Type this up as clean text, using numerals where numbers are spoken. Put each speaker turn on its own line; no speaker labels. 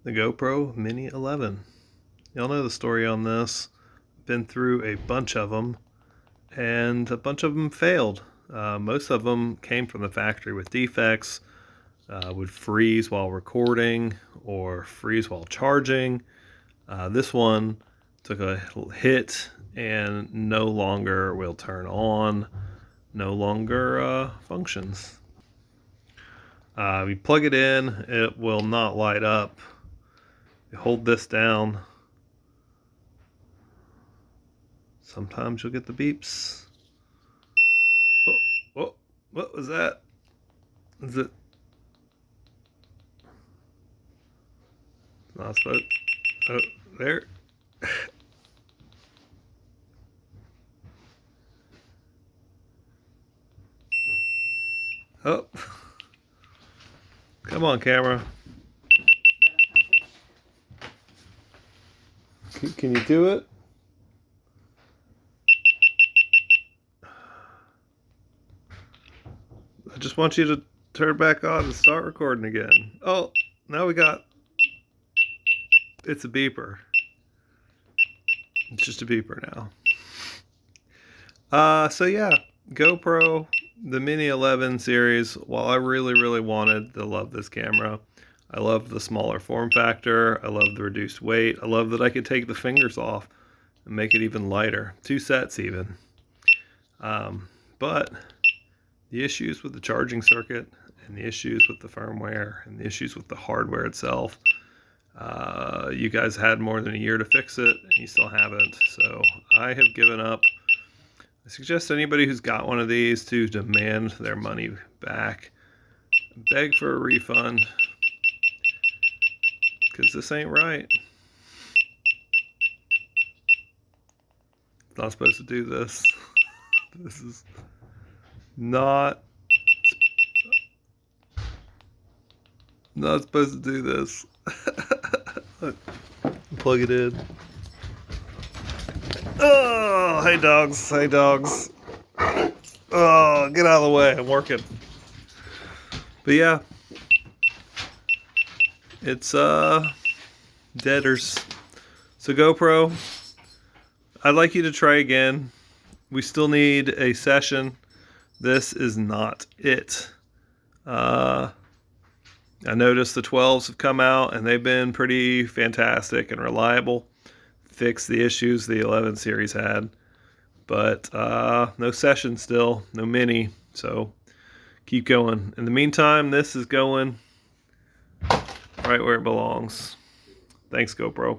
The GoPro Mini 11. Y'all know the story on this. Been through a bunch of them, and a bunch of them failed. Most of them came from the factory with defects, would freeze while recording or freeze while charging. This one took a hit and no longer will turn on, no longer functions. You plug it in, it will not light up. You hold this down. Sometimes you'll get the beeps. Oh, what was that? Is it? Not supposed. Oh, there. Oh. Come on, camera. Can you do it? I just want you to turn back on and start recording again. Oh, now we got... It's a beeper. It's just a beeper now. So yeah, GoPro, the Mini 11 series, while I really wanted to love this camera, I love the smaller form factor, I love the reduced weight, I love that I could take the fingers off and make it even lighter. 2 sets even. But the issues with the charging circuit, and the issues with the firmware, and the issues with the hardware itself, you guys had more than a year to fix it, and you still haven't, so I have given up. I suggest anybody who's got one of these to demand their money back, beg for a refund, because this ain't right. It's not supposed to do this. This is not supposed to do this. Plug it in. Oh, hey dogs, hey dogs. Oh, get out of the way, I'm working. But yeah, it's deaders. So GoPro, I'd like you to try again. We still need a session. This is not it. I noticed the 12s have come out and they've been pretty fantastic and reliable. Fixed the issues the 11 series had. But no session still, no mini. So keep going. In the meantime, this is going right where it belongs. Thanks, GoPro.